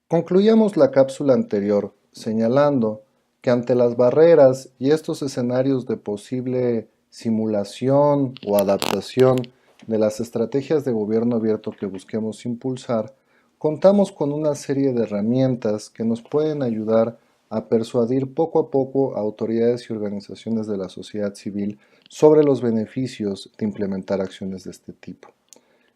Concluíamos la cápsula anterior señalando que ante las barreras y estos escenarios de posible simulación o adaptación de las estrategias de gobierno abierto que busquemos impulsar, contamos con una serie de herramientas que nos pueden ayudar a persuadir poco a poco a autoridades y organizaciones de la sociedad civil sobre los beneficios de implementar acciones de este tipo.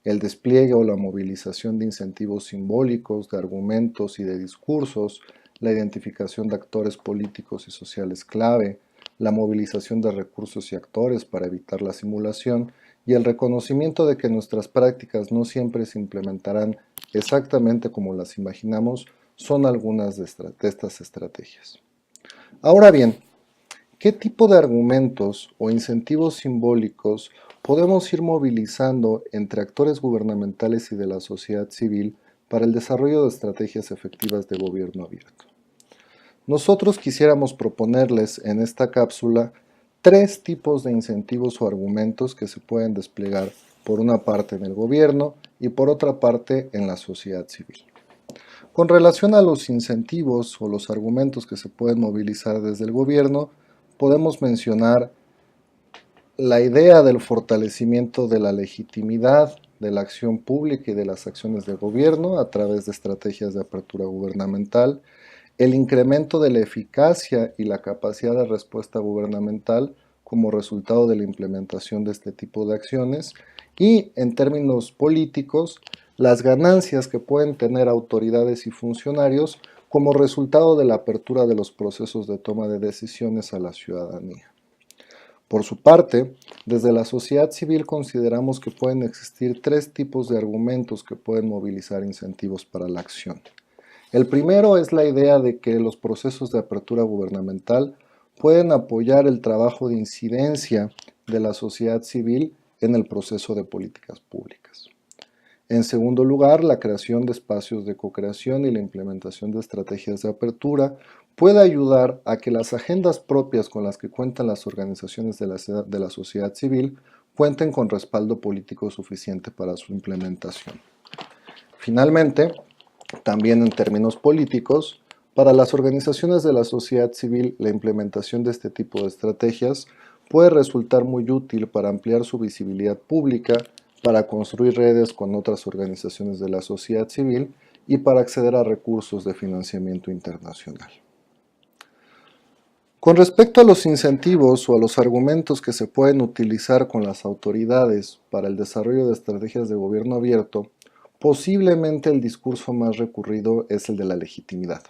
El despliegue o la movilización de incentivos simbólicos, de argumentos y de discursos, la identificación de actores políticos y sociales clave, la movilización de recursos y actores para evitar la simulación y el reconocimiento de que nuestras prácticas no siempre se implementarán exactamente como las imaginamos son algunas de estas estrategias. Ahora bien, ¿qué tipo de argumentos o incentivos simbólicos podemos ir movilizando entre actores gubernamentales y de la sociedad civil para el desarrollo de estrategias efectivas de gobierno abierto? Nosotros quisiéramos proponerles en esta cápsula 3 tipos de incentivos o argumentos que se pueden desplegar por una parte en el gobierno y por otra parte en la sociedad civil. Con relación a los incentivos o los argumentos que se pueden movilizar desde el gobierno, podemos mencionar la idea del fortalecimiento de la legitimidad de la acción pública y de las acciones de gobierno a través de estrategias de apertura gubernamental, el incremento de la eficacia y la capacidad de respuesta gubernamental como resultado de la implementación de este tipo de acciones y, en términos políticos, las ganancias que pueden tener autoridades y funcionarios como resultado de la apertura de los procesos de toma de decisiones a la ciudadanía. Por su parte, desde la sociedad civil consideramos que pueden existir 3 tipos de argumentos que pueden movilizar incentivos para la acción. El primero es la idea de que los procesos de apertura gubernamental pueden apoyar el trabajo de incidencia de la sociedad civil en el proceso de políticas públicas. En segundo lugar, la creación de espacios de co-creación y la implementación de estrategias de apertura puede ayudar a que las agendas propias con las que cuentan las organizaciones de la sociedad civil cuenten con respaldo político suficiente para su implementación. Finalmente, también en términos políticos, para las organizaciones de la sociedad civil, la implementación de este tipo de estrategias puede resultar muy útil para ampliar su visibilidad pública, para construir redes con otras organizaciones de la sociedad civil y para acceder a recursos de financiamiento internacional. Con respecto a los incentivos o a los argumentos que se pueden utilizar con las autoridades para el desarrollo de estrategias de gobierno abierto, posiblemente el discurso más recurrido es el de la legitimidad.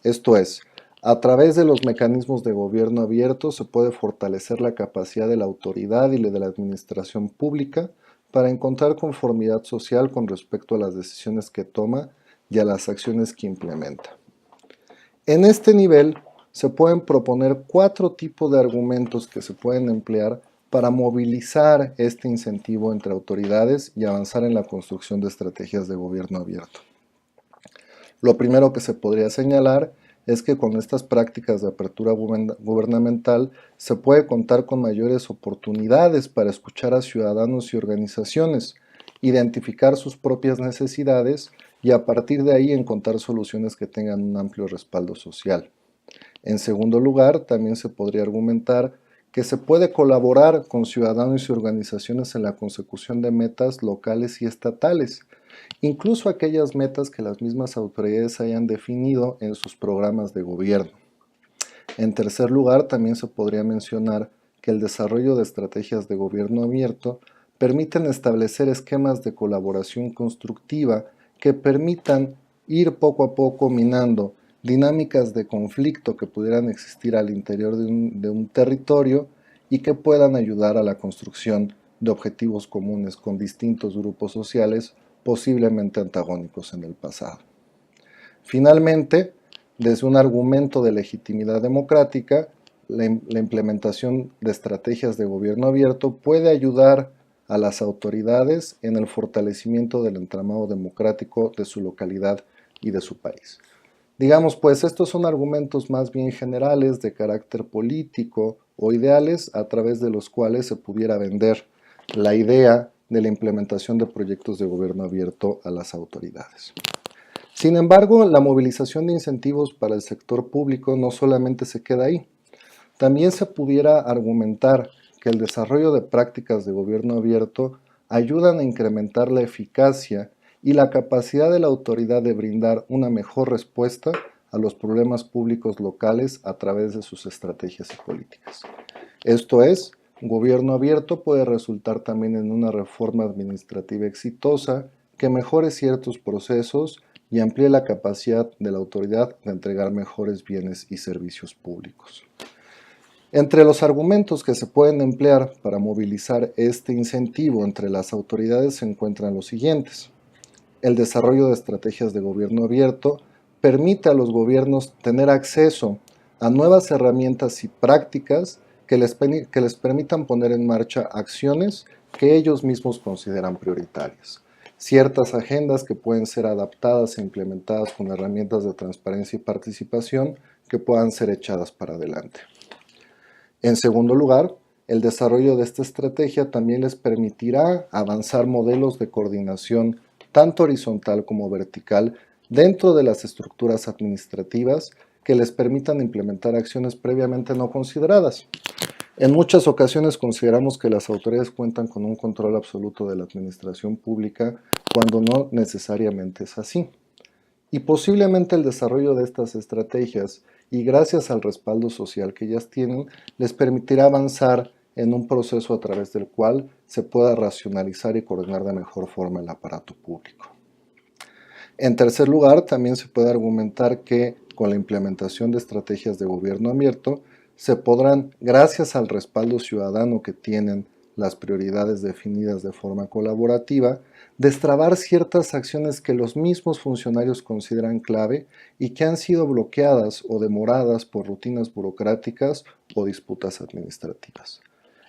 Esto es, a través de los mecanismos de gobierno abierto se puede fortalecer la capacidad de la autoridad y de la administración pública para encontrar conformidad social con respecto a las decisiones que toma y a las acciones que implementa. En este nivel se pueden proponer 4 tipos de argumentos que se pueden emplear para movilizar este incentivo entre autoridades y avanzar en la construcción de estrategias de gobierno abierto. Lo primero que se podría señalar es que con estas prácticas de apertura gubernamental se puede contar con mayores oportunidades para escuchar a ciudadanos y organizaciones, identificar sus propias necesidades y a partir de ahí encontrar soluciones que tengan un amplio respaldo social. En segundo lugar, también se podría argumentar que se puede colaborar con ciudadanos y organizaciones en la consecución de metas locales y estatales, incluso aquellas metas que las mismas autoridades hayan definido en sus programas de gobierno. En tercer lugar, también se podría mencionar que el desarrollo de estrategias de gobierno abierto permiten establecer esquemas de colaboración constructiva que permitan ir poco a poco minando dinámicas de conflicto que pudieran existir al interior de un territorio y que puedan ayudar a la construcción de objetivos comunes con distintos grupos sociales posiblemente antagónicos en el pasado. Finalmente, desde un argumento de legitimidad democrática, la implementación de estrategias de gobierno abierto puede ayudar a las autoridades en el fortalecimiento del entramado democrático de su localidad y de su país. Digamos, pues estos son argumentos más bien generales de carácter político o ideales a través de los cuales se pudiera vender la idea de la implementación de proyectos de gobierno abierto a las autoridades. Sin embargo, la movilización de incentivos para el sector público no solamente se queda ahí. También se pudiera argumentar que el desarrollo de prácticas de gobierno abierto ayudan a incrementar la eficacia y la capacidad de la autoridad de brindar una mejor respuesta a los problemas públicos locales a través de sus estrategias y políticas. Esto es, gobierno abierto puede resultar también en una reforma administrativa exitosa que mejore ciertos procesos y amplíe la capacidad de la autoridad de entregar mejores bienes y servicios públicos. Entre los argumentos que se pueden emplear para movilizar este incentivo entre las autoridades se encuentran los siguientes. El desarrollo de estrategias de gobierno abierto permite a los gobiernos tener acceso a nuevas herramientas y prácticas que les permitan poner en marcha acciones que ellos mismos consideran prioritarias. Ciertas agendas que pueden ser adaptadas e implementadas con herramientas de transparencia y participación que puedan ser echadas para adelante. En segundo lugar, el desarrollo de esta estrategia también les permitirá avanzar modelos de coordinación tanto horizontal como vertical dentro de las estructuras administrativas que les permitan implementar acciones previamente no consideradas. En muchas ocasiones consideramos que las autoridades cuentan con un control absoluto de la administración pública cuando no necesariamente es así. Y posiblemente el desarrollo de estas estrategias y gracias al respaldo social que ellas tienen, les permitirá avanzar en un proceso a través del cual se pueda racionalizar y coordinar de mejor forma el aparato público. En tercer lugar, también se puede argumentar que con la implementación de estrategias de gobierno abierto, se podrán, gracias al respaldo ciudadano que tienen las prioridades definidas de forma colaborativa, destrabar ciertas acciones que los mismos funcionarios consideran clave y que han sido bloqueadas o demoradas por rutinas burocráticas o disputas administrativas.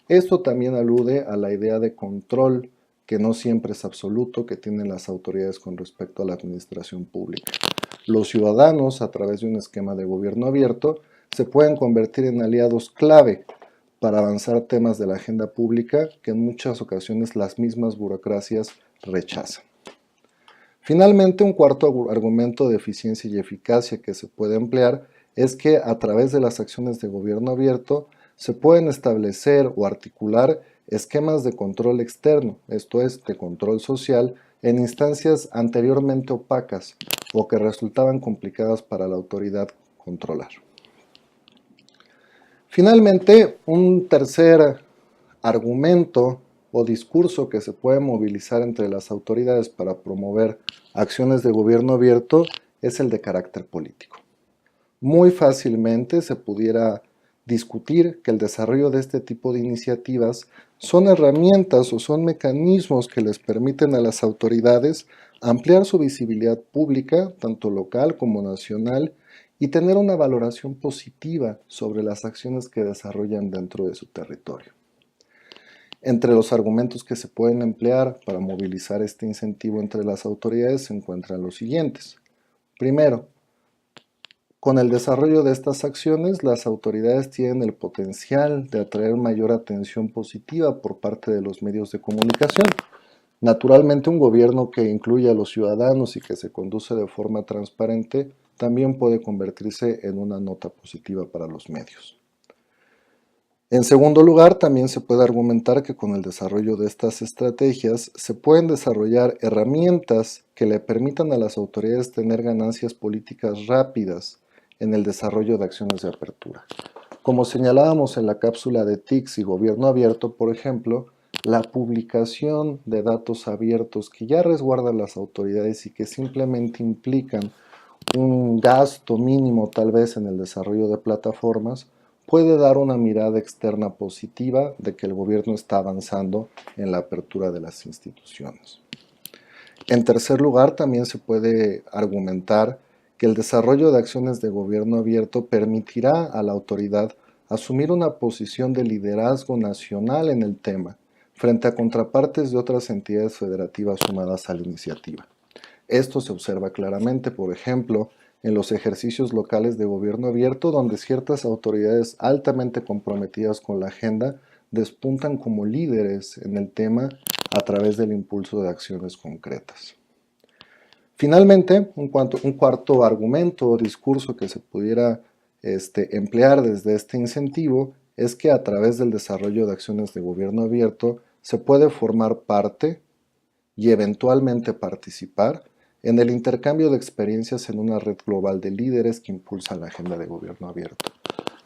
Esto también alude a la idea de control, que no siempre es absoluto, que tienen las autoridades con respecto a la administración pública. Los ciudadanos, a través de un esquema de gobierno abierto, se pueden convertir en aliados clave para avanzar temas de la agenda pública que en muchas ocasiones las mismas burocracias rechazan. Finalmente, un cuarto argumento de eficiencia y eficacia que se puede emplear es que a través de las acciones de gobierno abierto se pueden establecer o articular esquemas de control externo, esto es, de control social, en instancias anteriormente opacas o que resultaban complicadas para la autoridad controlar. Finalmente, un tercer argumento o discurso que se puede movilizar entre las autoridades para promover acciones de gobierno abierto es el de carácter político. Muy fácilmente se pudiera discutir que el desarrollo de este tipo de iniciativas son herramientas o son mecanismos que les permiten a las autoridades ampliar su visibilidad pública, tanto local como nacional, y tener una valoración positiva sobre las acciones que desarrollan dentro de su territorio. Entre los argumentos que se pueden emplear para movilizar este incentivo entre las autoridades se encuentran los siguientes. Primero, con el desarrollo de estas acciones, las autoridades tienen el potencial de atraer mayor atención positiva por parte de los medios de comunicación. Naturalmente, un gobierno que incluye a los ciudadanos y que se conduce de forma transparente también puede convertirse en una nota positiva para los medios. En segundo lugar, también se puede argumentar que con el desarrollo de estas estrategias se pueden desarrollar herramientas que le permitan a las autoridades tener ganancias políticas rápidas en el desarrollo de acciones de apertura. Como señalábamos en la cápsula de TICS y gobierno abierto, por ejemplo, la publicación de datos abiertos que ya resguardan las autoridades y que simplemente implican un gasto mínimo tal vez en el desarrollo de plataformas, puede dar una mirada externa positiva de que el gobierno está avanzando en la apertura de las instituciones. En tercer lugar, también se puede argumentar que el desarrollo de acciones de gobierno abierto permitirá a la autoridad asumir una posición de liderazgo nacional en el tema, frente a contrapartes de otras entidades federativas sumadas a la iniciativa. Esto se observa claramente, por ejemplo, en los ejercicios locales de gobierno abierto, donde ciertas autoridades altamente comprometidas con la agenda despuntan como líderes en el tema a través del impulso de acciones concretas. Finalmente, un cuarto argumento o discurso que se pudiera emplear desde este incentivo es que a través del desarrollo de acciones de gobierno abierto se puede formar parte y eventualmente participar en el intercambio de experiencias en una red global de líderes que impulsa la agenda de gobierno abierto.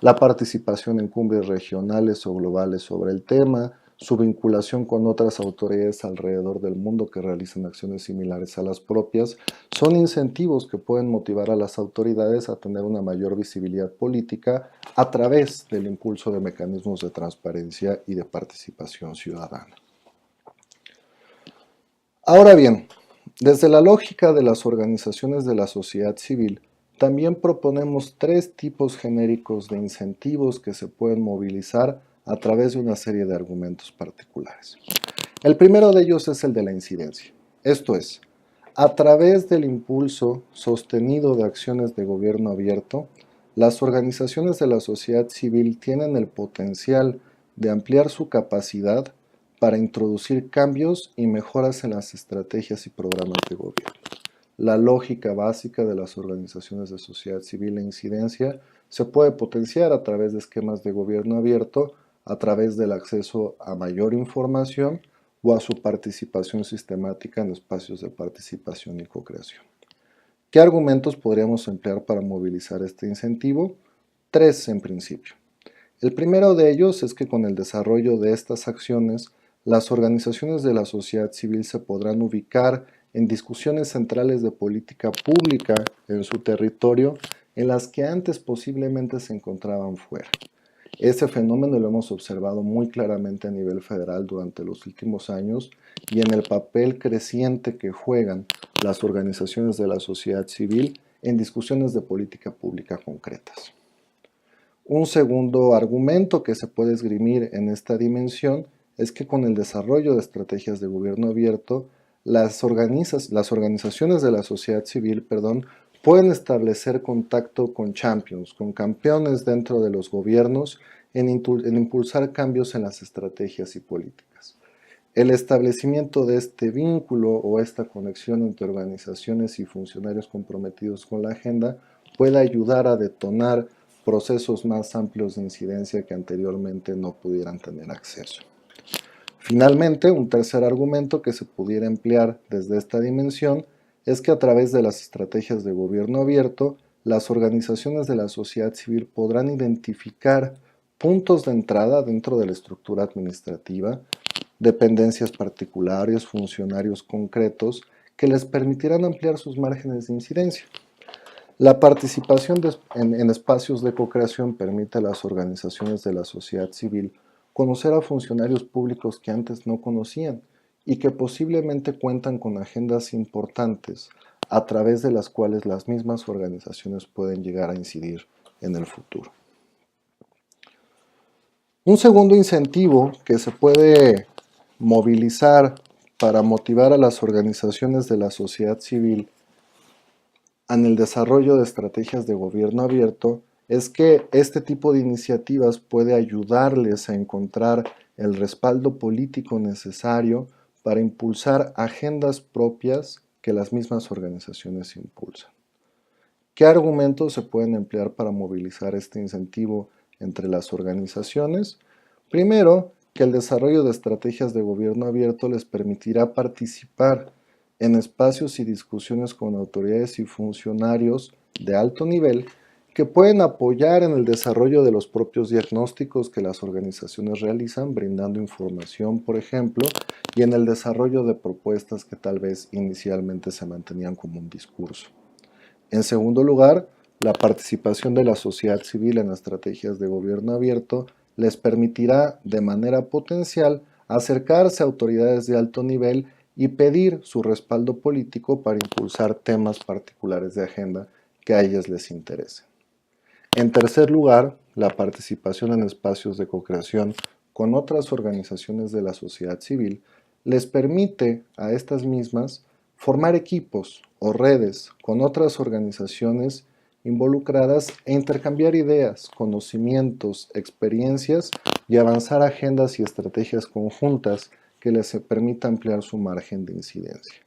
La participación en cumbres regionales o globales sobre el tema, su vinculación con otras autoridades alrededor del mundo que realizan acciones similares a las propias, son incentivos que pueden motivar a las autoridades a tener una mayor visibilidad política a través del impulso de mecanismos de transparencia y de participación ciudadana. Ahora bien, desde la lógica de las organizaciones de la sociedad civil, también proponemos tres tipos genéricos de incentivos que se pueden movilizar a través de una serie de argumentos particulares. El primero de ellos es el de la incidencia, esto es, a través del impulso sostenido de acciones de gobierno abierto, las organizaciones de la sociedad civil tienen el potencial de ampliar su capacidad para introducir cambios y mejoras en las estrategias y programas de gobierno. La lógica básica de las organizaciones de sociedad civil e incidencia se puede potenciar a través de esquemas de gobierno abierto, a través del acceso a mayor información o a su participación sistemática en espacios de participación y co-creación. ¿Qué argumentos podríamos emplear para movilizar este incentivo? Tres en principio. El primero de ellos es que con el desarrollo de estas acciones, las organizaciones de la sociedad civil se podrán ubicar en discusiones centrales de política pública en su territorio en las que antes posiblemente se encontraban fuera. Este fenómeno lo hemos observado muy claramente a nivel federal durante los últimos años y en el papel creciente que juegan las organizaciones de la sociedad civil en discusiones de política pública concretas. Un segundo argumento que se puede esgrimir en esta dimensión es que con el desarrollo de estrategias de gobierno abierto, las organizaciones de la sociedad civil, pueden establecer contacto con champions, con campeones dentro de los gobiernos en impulsar cambios en las estrategias y políticas. El establecimiento de este vínculo o esta conexión entre organizaciones y funcionarios comprometidos con la agenda puede ayudar a detonar procesos más amplios de incidencia que anteriormente no pudieran tener acceso. Finalmente, un tercer argumento que se pudiera emplear desde esta dimensión es que a través de las estrategias de gobierno abierto, las organizaciones de la sociedad civil podrán identificar puntos de entrada dentro de la estructura administrativa, dependencias particulares, funcionarios concretos, que les permitirán ampliar sus márgenes de incidencia. La participación en espacios de co-creación permite a las organizaciones de la sociedad civil conocer a funcionarios públicos que antes no conocían y que posiblemente cuentan con agendas importantes a través de las cuales las mismas organizaciones pueden llegar a incidir en el futuro. Un segundo incentivo que se puede movilizar para motivar a las organizaciones de la sociedad civil en el desarrollo de estrategias de gobierno abierto es que este tipo de iniciativas puede ayudarles a encontrar el respaldo político necesario para impulsar agendas propias que las mismas organizaciones impulsan. ¿Qué argumentos se pueden emplear para movilizar este incentivo entre las organizaciones? Primero, que el desarrollo de estrategias de gobierno abierto les permitirá participar en espacios y discusiones con autoridades y funcionarios de alto nivel que pueden apoyar en el desarrollo de los propios diagnósticos que las organizaciones realizan, brindando información, por ejemplo, y en el desarrollo de propuestas que tal vez inicialmente se mantenían como un discurso. En segundo lugar, la participación de la sociedad civil en estrategias de gobierno abierto les permitirá de manera potencial acercarse a autoridades de alto nivel y pedir su respaldo político para impulsar temas particulares de agenda que a ellas les interesen. En tercer lugar, la participación en espacios de co-creación con otras organizaciones de la sociedad civil les permite a estas mismas formar equipos o redes con otras organizaciones involucradas e intercambiar ideas, conocimientos, experiencias y avanzar agendas y estrategias conjuntas que les permita ampliar su margen de incidencia.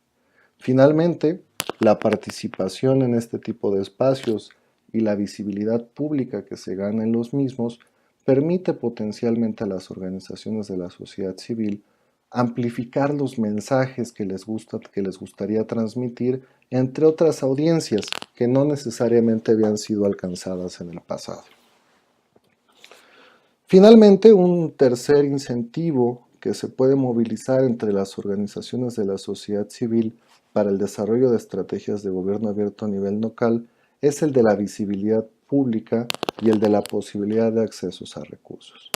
Finalmente, la participación en este tipo de espacios y la visibilidad pública que se gana en los mismos permite potencialmente a las organizaciones de la sociedad civil amplificar los mensajes que les gustaría transmitir entre otras audiencias que no necesariamente habían sido alcanzadas en el pasado. Finalmente, un tercer incentivo que se puede movilizar entre las organizaciones de la sociedad civil para el desarrollo de estrategias de gobierno abierto a nivel local es el de la visibilidad pública y el de la posibilidad de accesos a recursos.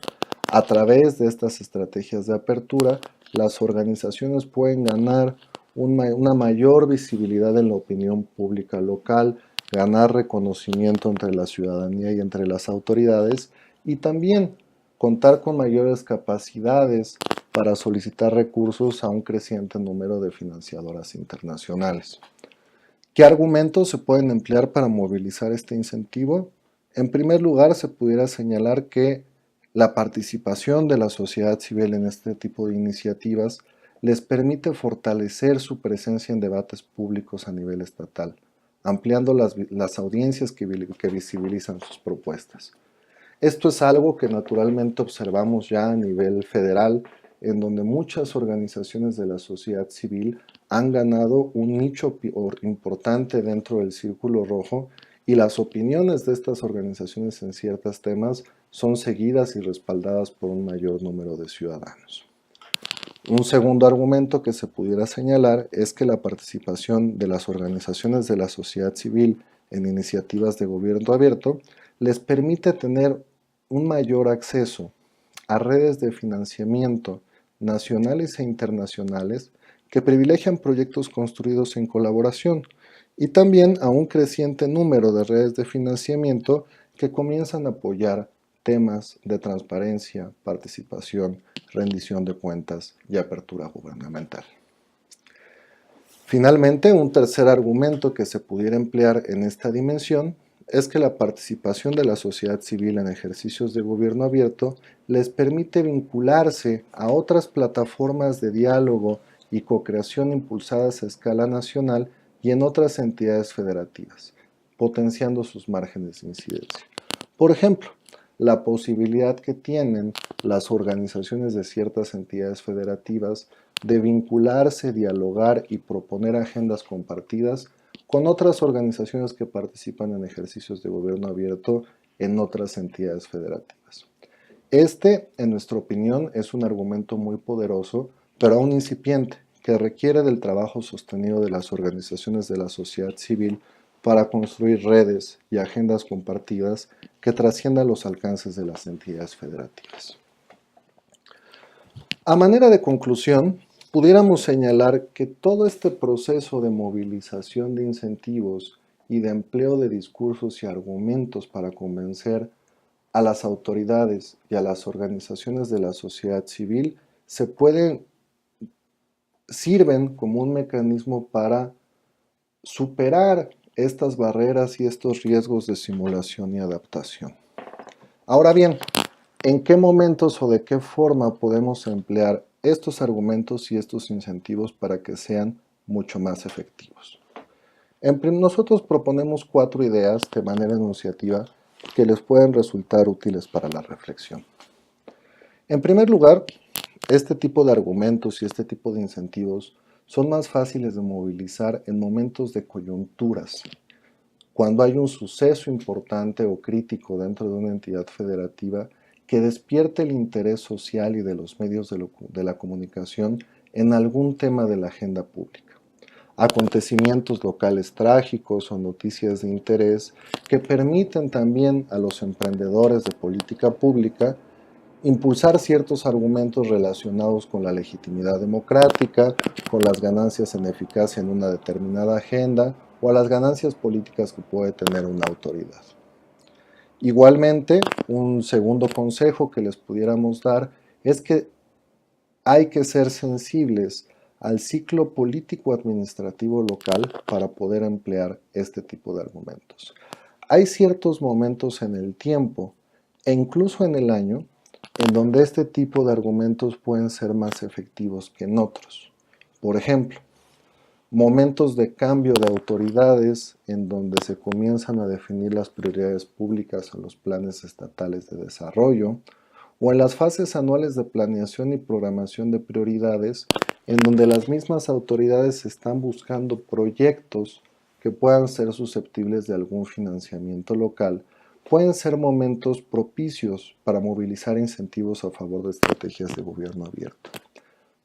A través de estas estrategias de apertura, las organizaciones pueden ganar una mayor visibilidad en la opinión pública local, ganar reconocimiento entre la ciudadanía y entre las autoridades y también contar con mayores capacidades para solicitar recursos a un creciente número de financiadoras internacionales. ¿Qué argumentos se pueden emplear para movilizar este incentivo? En primer lugar, se pudiera señalar que la participación de la sociedad civil en este tipo de iniciativas les permite fortalecer su presencia en debates públicos a nivel estatal, ampliando las audiencias que visibilizan sus propuestas. Esto es algo que naturalmente observamos ya a nivel federal, en donde muchas organizaciones de la sociedad civil han ganado un nicho importante dentro del Círculo Rojo y las opiniones de estas organizaciones en ciertos temas son seguidas y respaldadas por un mayor número de ciudadanos. Un segundo argumento que se pudiera señalar es que la participación de las organizaciones de la sociedad civil en iniciativas de gobierno abierto les permite tener un mayor acceso a redes de financiamiento nacionales e internacionales que privilegian proyectos construidos en colaboración y también a un creciente número de redes de financiamiento que comienzan a apoyar temas de transparencia, participación, rendición de cuentas y apertura gubernamental. Finalmente, un tercer argumento que se pudiera emplear en esta dimensión es que la participación de la sociedad civil en ejercicios de gobierno abierto les permite vincularse a otras plataformas de diálogo y co-creación impulsadas a escala nacional y en otras entidades federativas, potenciando sus márgenes de incidencia. Por ejemplo, la posibilidad que tienen las organizaciones de ciertas entidades federativas de vincularse, dialogar y proponer agendas compartidas con otras organizaciones que participan en ejercicios de gobierno abierto en otras entidades federativas. Este, en nuestra opinión, es un argumento muy poderoso, pero aún incipiente, que requiere del trabajo sostenido de las organizaciones de la sociedad civil para construir redes y agendas compartidas que trasciendan los alcances de las entidades federativas. A manera de conclusión, pudiéramos señalar que todo este proceso de movilización de incentivos y de empleo de discursos y argumentos para convencer a las autoridades y a las organizaciones de la sociedad civil sirven como un mecanismo para superar estas barreras y estos riesgos de simulación y adaptación. Ahora bien, ¿en qué momentos o de qué forma podemos emplear estos argumentos y estos incentivos para que sean mucho más efectivos? Nosotros proponemos 4 ideas de manera enunciativa que les pueden resultar útiles para la reflexión. En primer lugar, este tipo de argumentos y este tipo de incentivos son más fáciles de movilizar en momentos de coyunturas, cuando hay un suceso importante o crítico dentro de una entidad federativa que despierte el interés social y de los medios de la comunicación en algún tema de la agenda pública. Acontecimientos locales trágicos o noticias de interés que permiten también a los emprendedores de política pública impulsar ciertos argumentos relacionados con la legitimidad democrática, con las ganancias en eficacia en una determinada agenda o a las ganancias políticas que puede tener una autoridad. Igualmente, un segundo consejo que les pudiéramos dar es que hay que ser sensibles al ciclo político-administrativo local para poder emplear este tipo de argumentos. Hay ciertos momentos en el tiempo e incluso en el año en donde este tipo de argumentos pueden ser más efectivos que en otros. Por ejemplo, momentos de cambio de autoridades en donde se comienzan a definir las prioridades públicas en los planes estatales de desarrollo, o en las fases anuales de planeación y programación de prioridades, en donde las mismas autoridades están buscando proyectos que puedan ser susceptibles de algún financiamiento local, pueden ser momentos propicios para movilizar incentivos a favor de estrategias de gobierno abierto.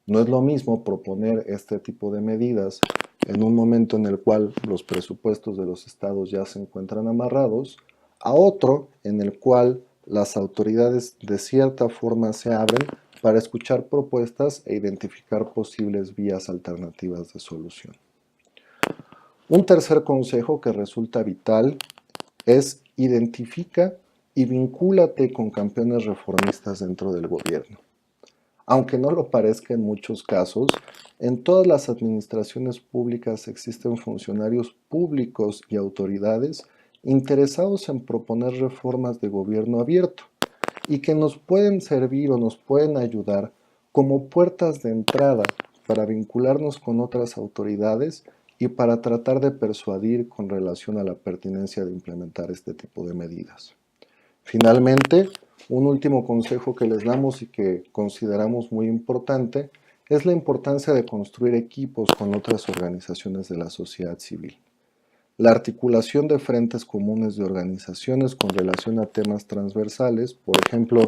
No es lo mismo proponer este tipo de medidas en un momento en el cual los presupuestos de los estados ya se encuentran amarrados, a otro en el cual las autoridades de cierta forma se abren para escuchar propuestas e identificar posibles vías alternativas de solución. Un tercer consejo que resulta vital es identifica y vincúlate con campeones reformistas dentro del gobierno. Aunque no lo parezca en muchos casos, en todas las administraciones públicas existen funcionarios públicos y autoridades interesados en proponer reformas de gobierno abierto y que nos pueden servir o nos pueden ayudar como puertas de entrada para vincularnos con otras autoridades y para tratar de persuadir con relación a la pertinencia de implementar este tipo de medidas. Finalmente, un último consejo que les damos y que consideramos muy importante es la importancia de construir equipos con otras organizaciones de la sociedad civil. La articulación de frentes comunes de organizaciones con relación a temas transversales, por ejemplo,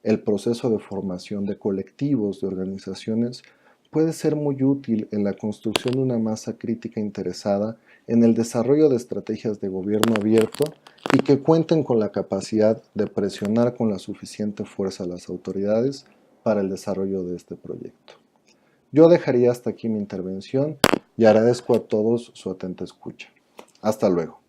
el proceso de formación de colectivos de organizaciones, puede ser muy útil en la construcción de una masa crítica interesada en el desarrollo de estrategias de gobierno abierto y que cuenten con la capacidad de presionar con la suficiente fuerza a las autoridades para el desarrollo de este proyecto. Yo dejaría hasta aquí mi intervención y agradezco a todos su atenta escucha. Hasta luego.